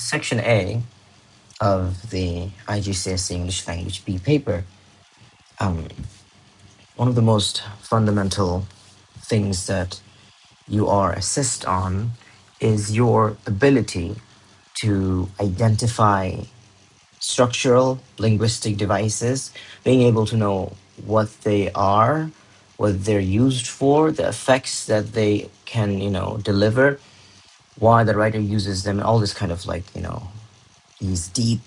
Section A of the IGCSE English Language B paper, um, one of the most fundamental things that you are assessed on is your ability to identify structural linguistic devices, being able to know what they are, what they're used for, the effects that they can, deliver, why the writer uses them, all this kind of these deep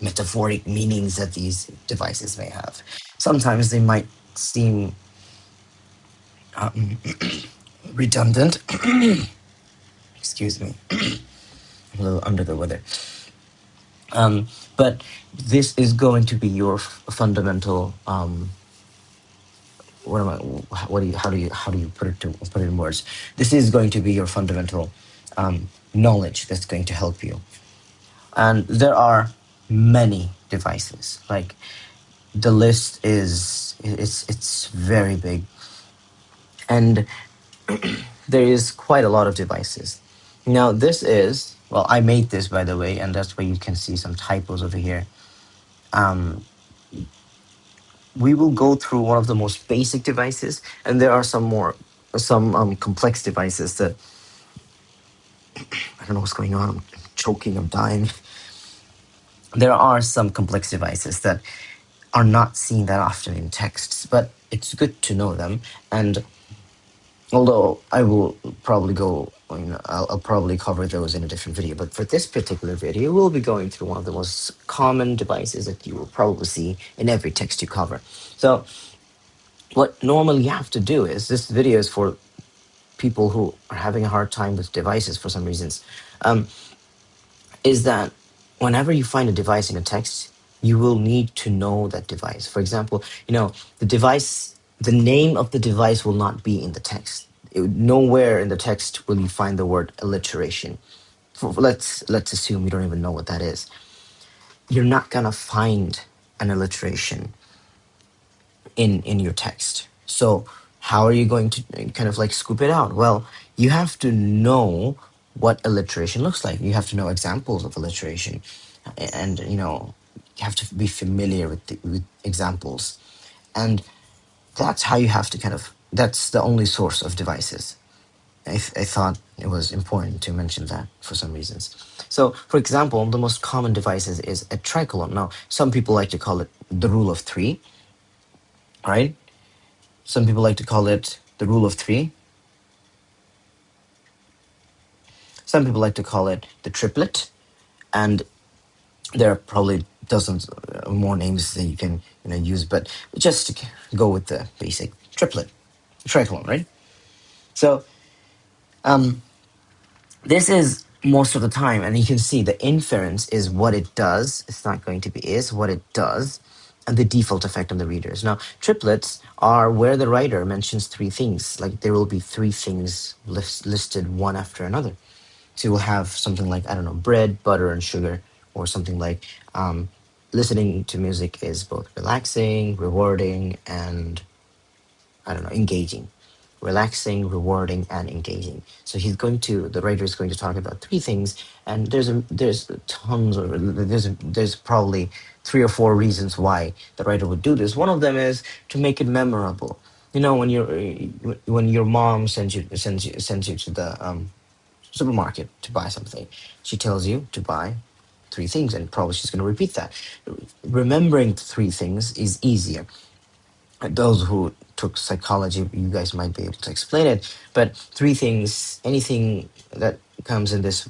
metaphoric meanings that these devices may have. Sometimes they might seem um, redundant. Excuse me, I'm a little under the weather. But this is going to be your fundamental. What am I? What do you? How do you put it in words? This is going to be your fundamental knowledge that's going to help you. And there are many devices. Like the list it's very big, and there is quite a lot of devices. Now this is, well, I made this, by the way, and that's why you can see some typos over here. Um, we will go through one of the most basic devices, and there are some complex devices that I don't know what's going on. I'm choking. I'm dying. There are some complex devices that are not seen that often in texts, but it's good to know them. And although I will probably I'll probably cover those in a different video. But for this particular video, we'll be going through one of the most common devices that you will probably see in every text you cover. So what normally you have to do is, this video is for people who are having a hard time with devices for some reasons, is that whenever you find a device in a text, you will need to know that device. For example, the name of the device will not be in the text. Nowhere in the text will you find the word alliteration. Let's assume you don't even know what that is. You're not gonna find an alliteration in your text. So how are you going to kind of like scoop it out? Well, you have to know what alliteration looks like. You have to know examples of alliteration, and you have to be familiar with examples, and that's how you have to that's the only source of devices. I thought it was important to mention that for some reasons. So, for example, the most common devices is a tricolon. Now, some people like to call it the rule of three, right? Some people like to call it the rule of three. Some people like to call it the triplet, and there are probably dozens more names that you can use, but just to go with the basic triplet, tricolon, right? So this is most of the time, and you can see the inference is what it does. It's not going to be is what it does, and the default effect on the readers. Now, triplets are where the writer mentions three things. Like there will be three things listed one after another. So you will have something like, I don't know, bread, butter, and sugar, or something like listening to music is both relaxing, rewarding, and I don't know, engaging. Relaxing, rewarding, and engaging. So the writer is going to talk about three things, and there's tons of there's probably three or four reasons why the writer would do this. One of them is to make it memorable. When your mom sends you to the supermarket to buy something, she tells you to buy three things, and probably she's going to repeat that. Remembering three things is easier. Those who took psychology, you guys might be able to explain it. But three things, anything that comes in this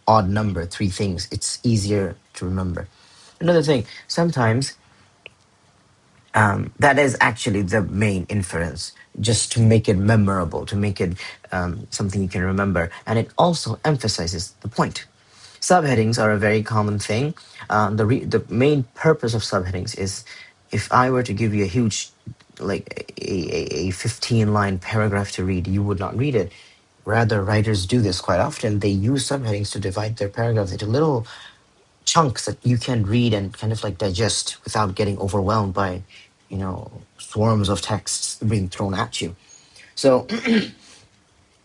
odd number, three things, it's easier to remember. Another thing, sometimes that is actually the main inference, just to make it memorable, to make it something you can remember. And it also emphasizes the point. Subheadings are a very common thing. The main purpose of subheadings is, if I were to give you a huge, like a 15-line paragraph to read, you would not read it. Rather, writers do this quite often. They use subheadings to divide their paragraphs into little chunks that you can read and kind of like digest without getting overwhelmed by, swarms of texts being thrown at you. So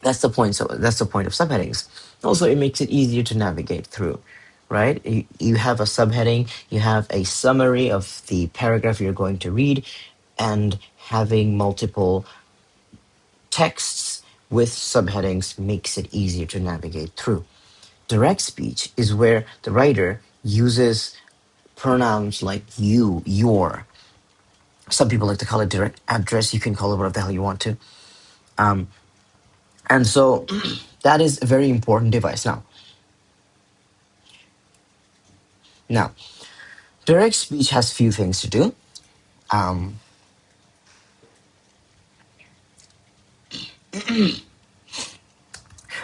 That's the point. So that's the point of subheadings. Also, it makes it easier to navigate through, right? You have a subheading, you have a summary of the paragraph you're going to read, and having multiple texts with subheadings makes it easier to navigate through. Direct speech is where the writer uses pronouns like you, your. Some people like to call it direct address. You can call it whatever the hell you want to. Um, and so that is a very important device. Now, direct speech has few things to do. Um,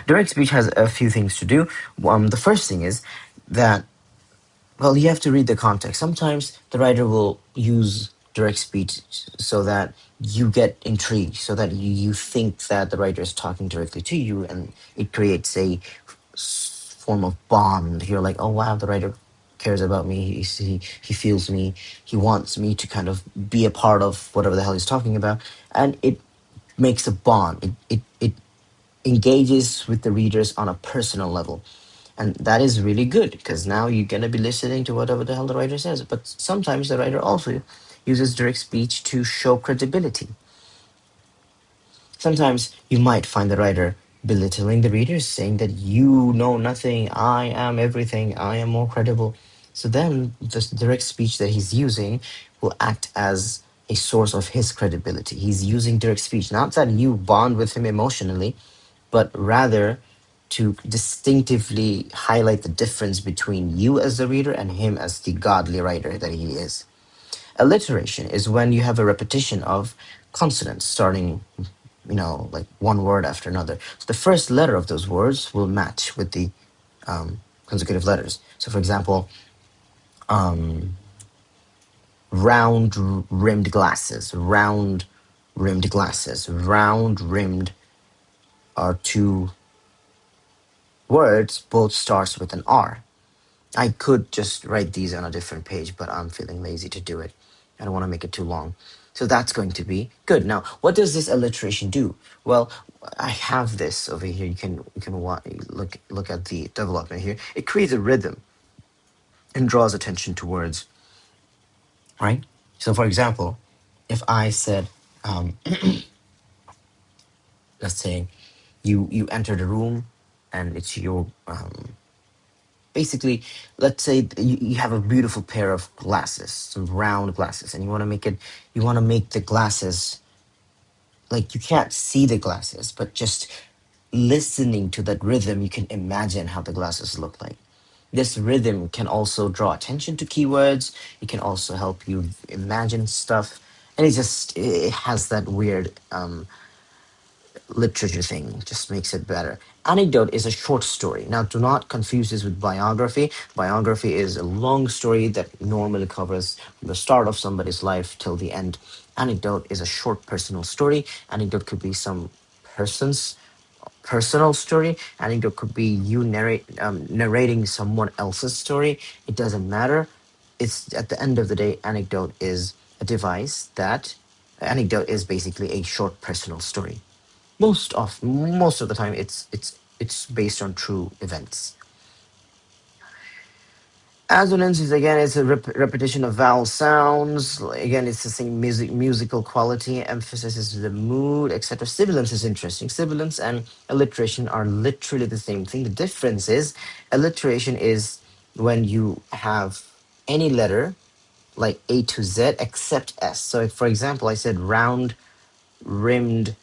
Direct speech has a few things to do. The first thing is that, well, you have to read the context. Sometimes the writer will use direct speech so that you get intrigued, so that you think that the writer is talking directly to you, and it creates a form of bond. You're like, oh wow, the writer cares about me. He feels me. He wants me to kind of be a part of whatever the hell he's talking about, and it makes a bond. It engages with the readers on a personal level. And that is really good because now you're going to be listening to whatever the hell the writer says. But sometimes the writer also uses direct speech to show credibility. Sometimes you might find the writer belittling the readers, saying that you know nothing, I am everything, I am more credible. So then the direct speech that he's using will act as a source of his credibility. He's using direct speech, not that you bond with him emotionally, but rather to distinctively highlight the difference between you as the reader and him as the godly writer that he is. Alliteration is when you have a repetition of consonants starting, like one word after another. So the first letter of those words will match with the consecutive letters. So, for example, round rimmed glasses, round rimmed glasses, round rimmed are two words, both starts with an R. I could just write these on a different page, but I'm feeling lazy to do it. I don't want to make it too long. So that's going to be good. Now, what does this alliteration do? Well, I have this over here. You can look at the development here. It creates a rhythm and draws attention to words, right? So, for example, if I said, um, let's say, you entered a room, and it's your basically, let's say you have a beautiful pair of glasses, some round glasses, and you want to make the glasses, like, you can't see the glasses, but just listening to that rhythm, you can imagine how the glasses look like. This rhythm can also draw attention to keywords. It can also help you imagine stuff, and it has that weird literature thing, just makes it better. Anecdote is a short story. Now, do not confuse this with biography. Biography is a long story that normally covers from the start of somebody's life till the end. Anecdote is a short personal story. Anecdote could be some person's personal story. Anecdote could be you narrating someone else's story. It doesn't matter. It's at the end of the day, anecdote is basically a short personal story. Most of the time it's based on true events. Assonance is, again, it's a repetition of vowel sounds. Again, it's the same musical quality. Emphasis is the mood, etc. Sibilance is interesting. Sibilance and alliteration are literally the same thing. The difference is alliteration is when you have any letter like A to Z except S. So, if, for example, I said round rimmed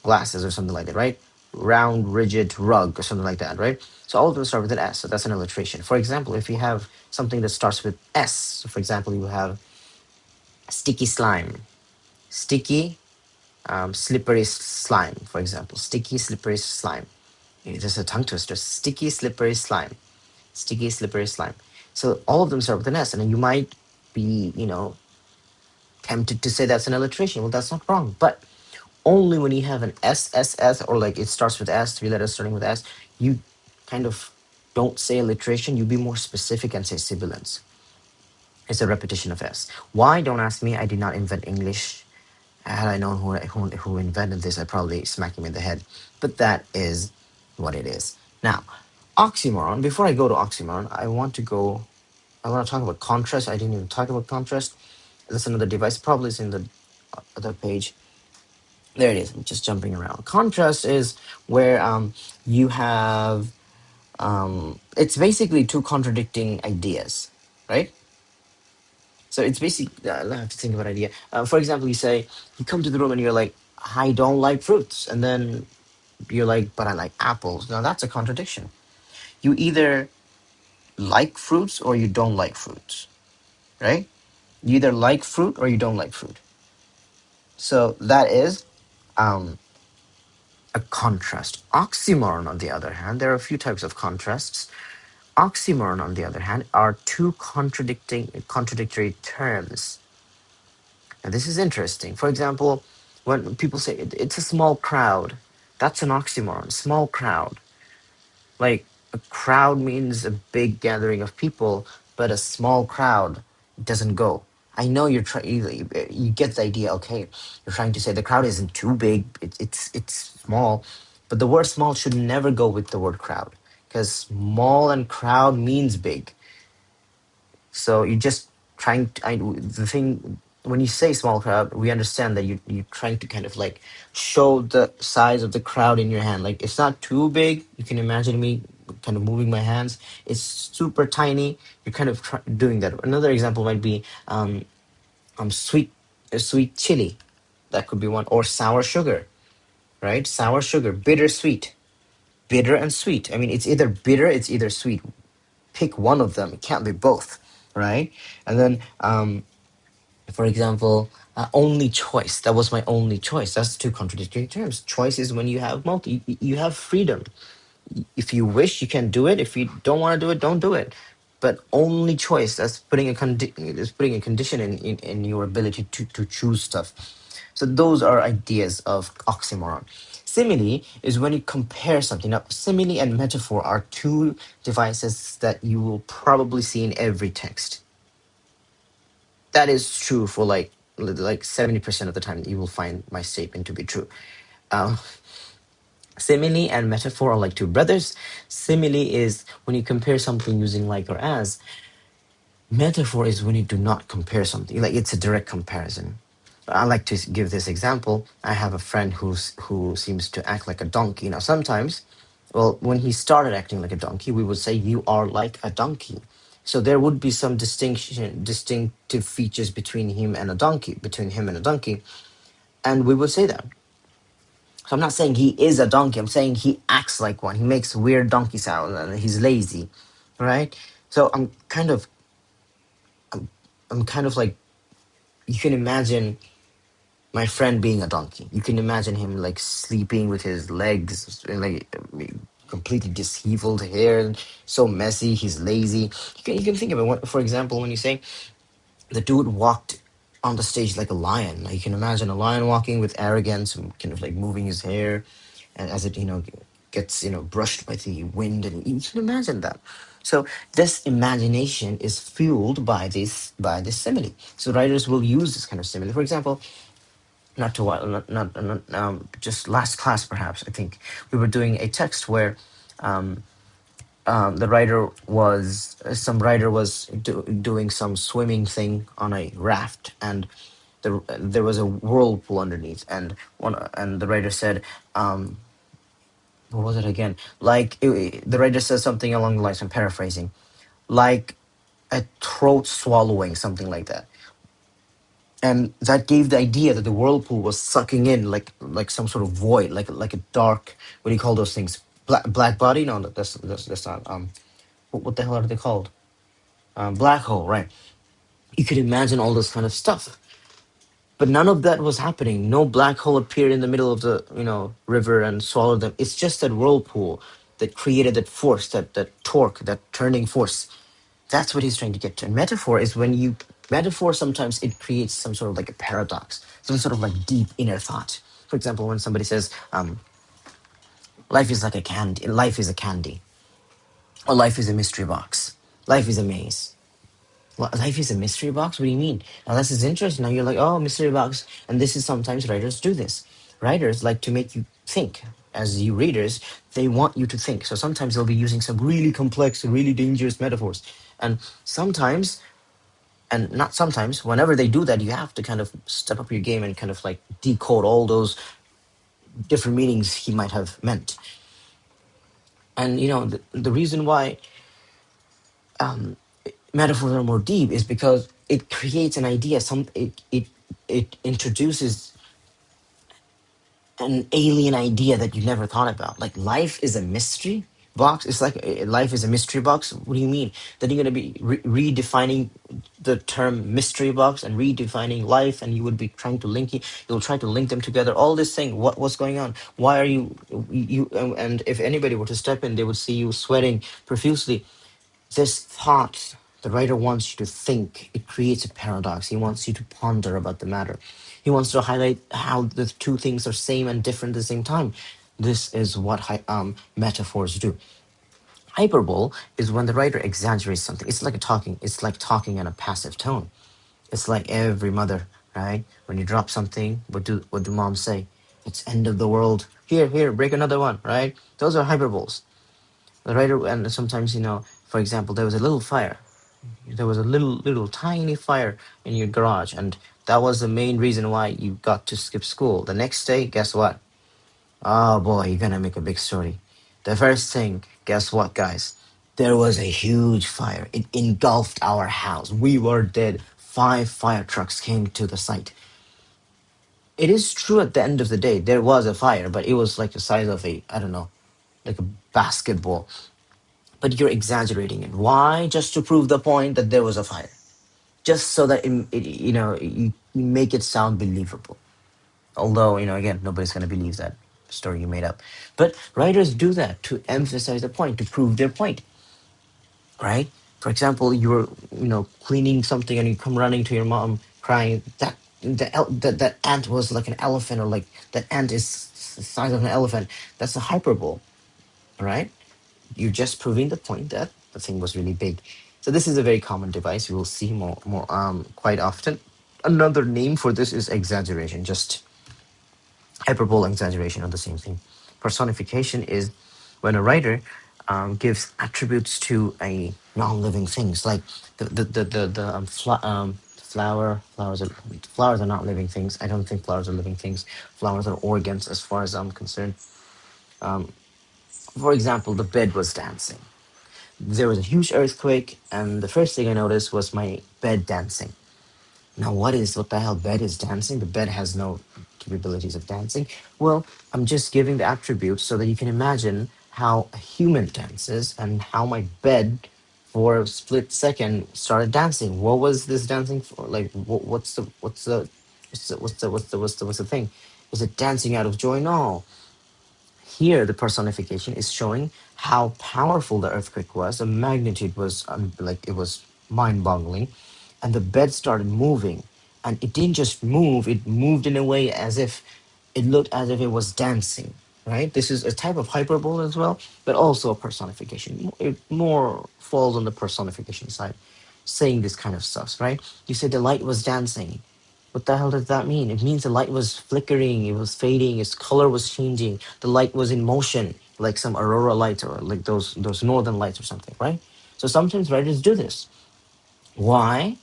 glasses or something like that, right? Round, rigid rug or something like that, right? So all of them start with an S. So that's an alliteration. For example, if you have something that starts with S, so for example, you have sticky slime, sticky, slippery slime, for example, sticky, slippery slime. Just a tongue twister. Sticky, slippery slime, sticky, slippery slime. So all of them start with an S, and then you might be, tempted to say that's an alliteration. Well, that's not wrong, but only when you have an SSS, or like it starts with S, three letters starting with S, you kind of don't say alliteration. You be more specific and say sibilance. It's a repetition of S. Why? Don't ask me. I did not invent English. Had I known who invented this, I'd probably smack him in the head. But that is what it is. Now, oxymoron. Before I go to oxymoron, I want to talk about contrast. I didn't even talk about contrast. That's another device. Probably is in the other page. There it is. I'm just jumping around. Contrast is where you have it's basically two contradicting ideas, right? So it's basically I have to think about idea. For example, you come to the room and you're like, I don't like fruits, and then you're like, but I like apples. Now that's a contradiction. You either like fruits or you don't like fruits, right? You either like fruit or you don't like fruit. So that is um, a contrast. Oxymoron, on the other hand, there are a few types of contrasts. Oxymoron, on the other hand, are two contradictory terms. Now, this is interesting. For example, when people say it's a small crowd, that's an oxymoron. Small crowd. Like a crowd means a big gathering of people, but a small crowd doesn't go. I know you're trying. You get the idea. Okay, you're trying to say the crowd isn't too big. It's small, but the word small should never go with the word crowd because small and crowd means big. So you're just trying to, the thing when you say small crowd, we understand that you're trying to kind of like show the size of the crowd in your hand. Like it's not too big. You can imagine me kind of moving my hands. It's super tiny. You're kind of doing that. Another example might be sweet, sweet chili. That could be one, or sour sugar, right? Sour sugar, bitter sweet, bitter and sweet. I mean, it's either bitter, it's either sweet. Pick one of them. It can't be both, right? And then for example, only choice. That was my only choice. That's two contradictory terms. Choice is when you have you have freedom. If you wish, you can do it. If you don't want to do it, don't do it. But only choice. That's putting is putting a condition in your ability to choose stuff. So those are ideas of oxymoron. Simile is when you compare something. Now, simile and metaphor are two devices that you will probably see in every text. That is true for like 70% of the time you will find my statement to be true. Um, Simile and metaphor are like two brothers. Simile is when you compare something using like or as. Metaphor is when you do not compare something. Like it's a direct comparison. I like to give this example. I have a friend who seems to act like a donkey. Now sometimes, well, when he started acting like a donkey, we would say you are like a donkey. So there would be some distinctive features between him and a donkey, and we would say that. So I'm not saying he is a donkey. I'm saying he acts like one. He makes weird donkey sounds and he's lazy, right? So I'm kind of like you can imagine my friend being a donkey. You can imagine him like sleeping with his legs like completely disheveled hair, and so messy. He's lazy. You can think of it. For example, when you say the dude walked on the stage like a lion. Like you can imagine a lion walking with arrogance and kind of like moving his hair, and as it gets brushed by the wind, and you can imagine that. So this imagination is fueled by this simile. So writers will use this kind of simile. For example, not to not just last class perhaps I think we were doing a text where the writer was some writer was doing some swimming thing on a raft, and there was a whirlpool underneath, and the writer said, what was it again? Like the writer says something along the lines. I'm paraphrasing, like a throat swallowing, something like that, and that gave the idea that the whirlpool was sucking in like some sort of void, like a dark. What do you call those things? Black body? No, that's not. What the hell are they called? Black hole, right? You could imagine all this kind of stuff, but none of that was happening. No black hole appeared in the middle of the river and swallowed them. It's just that whirlpool that created that force, that torque, that turning force. That's what he's trying to get to. And metaphor is when you metaphor sometimes it creates some sort of like a paradox, some sort of like deep inner thought. For example, when somebody says, "Life is like a candy. Life is a candy, or life is a mystery box. Life is a maze." Life is a mystery box? What do you mean? Now this is interesting. Now you're like, oh, mystery box. And this is sometimes writers do this. Writers like to make you think. As you readers, they want you to think. So sometimes they'll be using some really complex, really dangerous metaphors. And sometimes, and not sometimes, whenever they do that, you have to kind of step up your game and kind of like decode all those different meanings he might have meant. And the reason why metaphors are more deep is because it creates an idea. It introduces an alien idea that you never thought about. Like life is a mystery box. It's like life is a mystery box. What do you mean? Then you're going to be redefining the term mystery box and redefining life, and you would be trying to link it. You'll try to link them together. All this thing. What's going on? Why are you? And if anybody were to step in, they would see you sweating profusely. This thought, the writer wants you to think. It creates a paradox. He wants you to ponder about the matter. He wants to highlight how the two things are same and different at the same time. This is what metaphors do. Hyperbole is when the writer exaggerates something. It's like a talking. It's like talking in a passive tone. It's like every mother, right? When you drop something, what do moms say? It's end of the world. Here, break another one, right? Those are hyperboles. The writer, and sometimes, for example, there was a little fire. There was a little tiny fire in your garage, and that was the main reason why you got to skip school. The next day, guess what? Oh boy, you're gonna make a big story. The first thing, guess what, guys? There was a huge fire. It engulfed our house. We were dead. 5 fire trucks came to the site. It is true at the end of the day, there was a fire, but it was like the size of I don't know, like a basketball. But you're exaggerating it. Why? Just to prove the point that there was a fire. Just so that you make it sound believable. Although, again, nobody's going to believe that story you made up. But writers do that to emphasize the point, to prove their point, right? For example, you're, cleaning something and you come running to your mom crying that that ant was like an elephant, or like that ant is the size of an elephant. That's a hyperbole, right? You're just proving the point that the thing was really big. So this is a very common device. You will see more quite often. Another name for this is exaggeration, just hyperbole exaggeration of the same thing. Personification is when a writer gives attributes to a non-living things, like flowers are not living things. I don't think flowers are living things. Flowers are organs, as far as I'm concerned. For example, the bed was dancing. There was a huge earthquake, and the first thing I noticed was my bed dancing. Now, what the hell? Bed is dancing? The bed has no capabilities of dancing. Well, I'm just giving the attributes so that you can imagine how a human dances and how my bed, for a split second, started dancing. What was this dancing for? Like, what's the thing? Is it dancing out of joy? No. Here, the personification is showing how powerful the earthquake was. The magnitude was like it was mind-boggling, and the bed started moving. And it didn't just move; it moved in a way as if it looked as if it was dancing. Right? This is a type of hyperbole as well, but also a personification. It more falls on the personification side, saying this kind of stuff. Right? You said the light was dancing. What the hell does that mean? It means the light was flickering, it was fading, its color was changing, the light was in motion, like some aurora lights or like those northern lights or something, right? So sometimes writers do this. Why?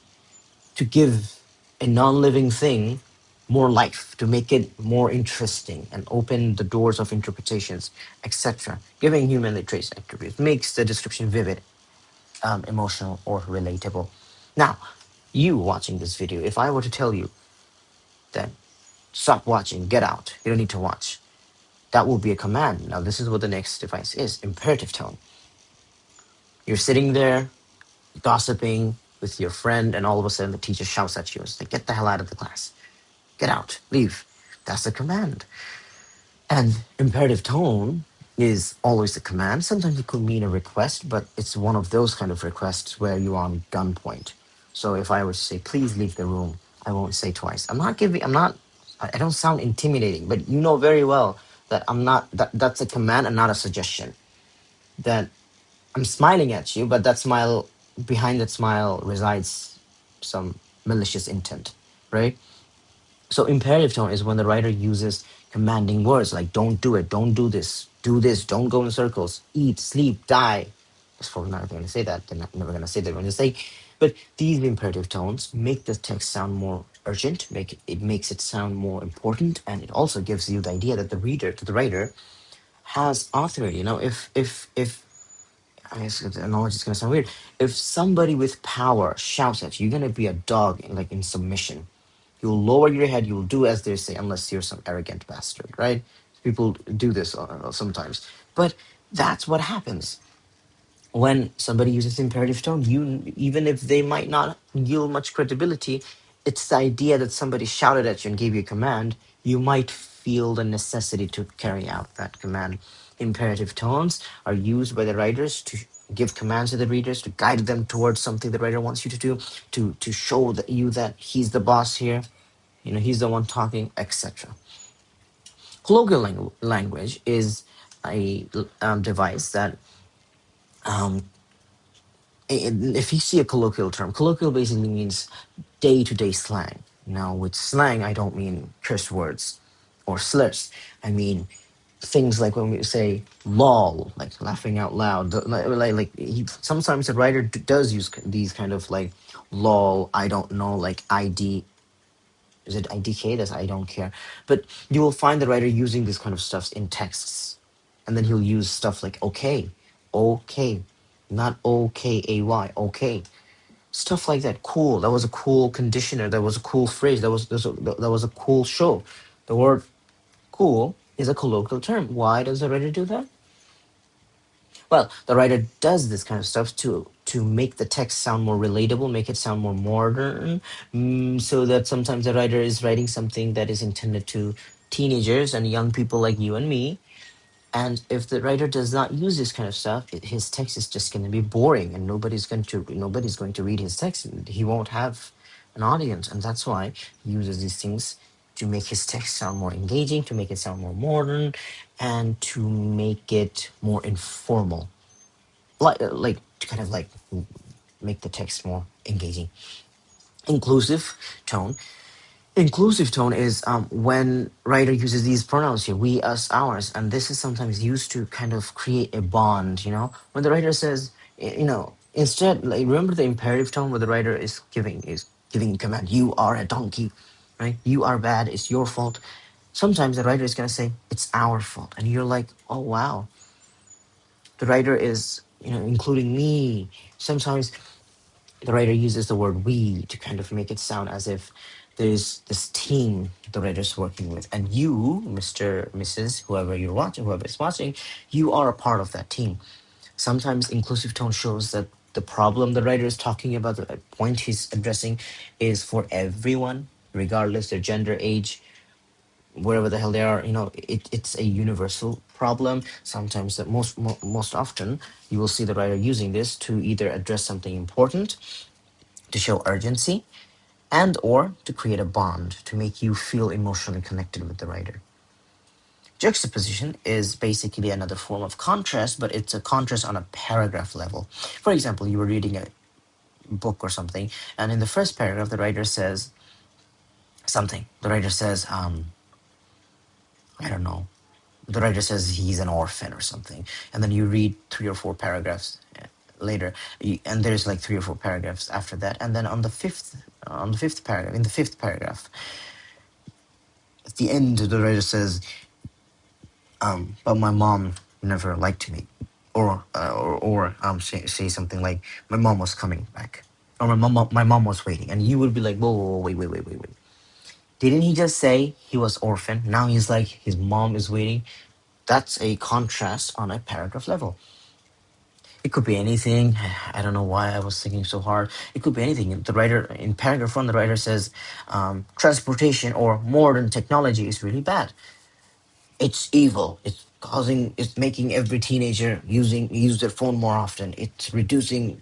To give a non-living thing more life, to make it more interesting and open the doors of interpretations, etc. Giving humanly trace attributes makes the description vivid, emotional, or relatable. Now, you watching this video, if I were to tell you that stop watching, get out, you don't need to watch. That will be a command. Now, this is what the next device is: imperative tone. You're sitting there gossiping with your friend, and all of a sudden the teacher shouts at you. It's like, get the hell out of the class. Get out, leave. That's the command. And imperative tone is always a command. Sometimes it could mean a request, but it's one of those kind of requests where you're on gunpoint. So if I were to say, please leave the room, I won't say twice. I don't sound intimidating, but you know very well that that's a command and not a suggestion. That I'm smiling at you, but that smile behind that smile resides some malicious intent, right? So imperative tone is when the writer uses commanding words like "don't do it," "don't do this," "don't go in circles," "eat," "sleep," "die." Of course, not going to say that. They're not, never going to say that when they say. But these imperative tones make the text sound more urgent. It makes it sound more important, and it also gives you the idea that the writer, has authority. You know, if I guess the analogy is gonna sound weird. If somebody with power shouts at you, you're gonna be a dog, like in submission. You'll lower your head. You'll do as they say, unless you're some arrogant bastard, right? People do this sometimes, but that's what happens when somebody uses imperative tone. You, even if they might not yield much credibility, it's the idea that somebody shouted at you and gave you a command. You might feel the necessity to carry out that command. Imperative tones are used by the writers to give commands to the readers, to guide them towards something the writer wants you to do, to show that you that he's the boss here, you know, he's the one talking, etc. Colloquial language is a device that, um, if you see a colloquial term, colloquial basically means day-to-day slang. Now, with slang, I don't mean curse words or slurs. I mean things like when we say "lol," like laughing out loud. Sometimes the writer does use these kind of like "lol," I don't know, like ID. Is it IDK? That's I don't care. But you will find the writer using this kind of stuff in texts. And then he'll use stuff like okay, okay, not OKAY, okay. Stuff like that. Cool. That was a cool conditioner. That was a cool phrase. That was a cool show. The word cool is a colloquial term. Why does the writer do that? Well, the writer does this kind of stuff to make the text sound more relatable, make it sound more modern, so that sometimes the writer is writing something that is intended to teenagers and young people like you and me. And if the writer does not use this kind of stuff, his text is just going to be boring, and nobody's going to read his text. And he won't have an audience, and that's why he uses these things to make his text sound more engaging, to make it sound more modern, and to make it more informal, like to kind of like make the text more engaging. Inclusive tone. Inclusive tone is when writer uses these pronouns here, we, us, ours, and this is sometimes used to kind of create a bond. You know, when the writer says, instead, like remember the imperative tone where the writer is giving a command. You are a donkey, right? You are bad. It's your fault. Sometimes the writer is gonna say it's our fault, and you're like, oh wow, the writer is including me. Sometimes the writer uses the word we to kind of make it sound as if there's this team the writer's working with, and you, Mr., Mrs., whoever you're watching, whoever is watching, you are a part of that team. Sometimes inclusive tone shows that the problem the writer is talking about, the point he's addressing, is for everyone, regardless their gender, age, wherever the hell they are. It's a universal problem. Sometimes, most often, you will see the writer using this to either address something important, to show urgency, and or to create a bond, to make you feel emotionally connected with the writer. Juxtaposition is basically another form of contrast, but it's a contrast on a paragraph level. For example, you were reading a book or something, and in the first paragraph the writer says something. The writer says, I don't know, the writer says he's an orphan or something, and then you read 3 or 4 paragraphs later, and there's like 3 or 4 paragraphs after that, and then on the fifth paragraph, in the fifth paragraph, at the end, the writer says, but my mom never liked me, or say something like my mom was coming back, or my mom was waiting, and you would be like, whoa, whoa, whoa, wait. Didn't he just say he was orphan? Now he's like his mom is waiting. That's a contrast on a paragraph level. It could be anything. I don't know why I was thinking so hard. It could be anything. The writer in paragraph 1, the writer says, transportation or modern technology is really bad. It's evil. It's making every teenager use their phone more often. It's reducing,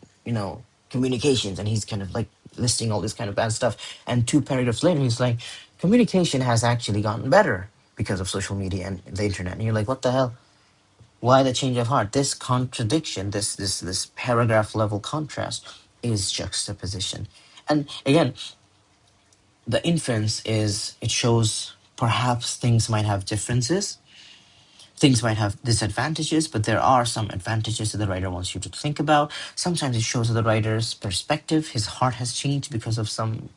communications, and he's kind of like listing all this kind of bad stuff. And 2 paragraphs later, he's like, communication has actually gotten better because of social media and the internet. And you're like, what the hell? Why the change of heart? This contradiction, this paragraph level contrast is juxtaposition. And again, the inference is it shows perhaps things might have differences, things might have disadvantages, but there are some advantages that the writer wants you to think about. Sometimes it shows that the writer's perspective, his heart has changed because of some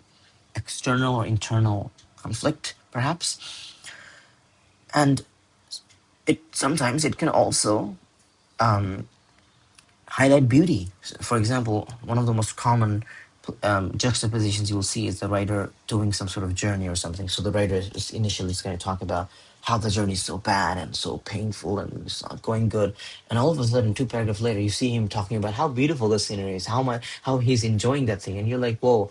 external or internal conflict, perhaps. And it sometimes it can also highlight beauty. For example, one of the most common juxtapositions you will see is the writer doing some sort of journey or something. So the writer is initially is going to talk about how the journey is so bad and so painful and it's not going good, and all of a sudden, two paragraphs later, you see him talking about how beautiful the scenery is, how he's enjoying that thing, and you're like, whoa,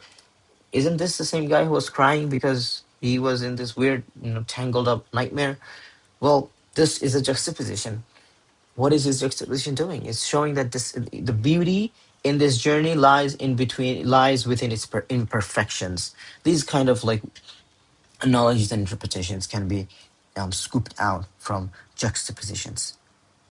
isn't this the same guy who was crying because he was in this weird, tangled up nightmare? Well, this is a juxtaposition. What is his juxtaposition doing? It's showing that the beauty in this journey lies within its imperfections. These kind of like analogies and interpretations can be scooped out from juxtapositions.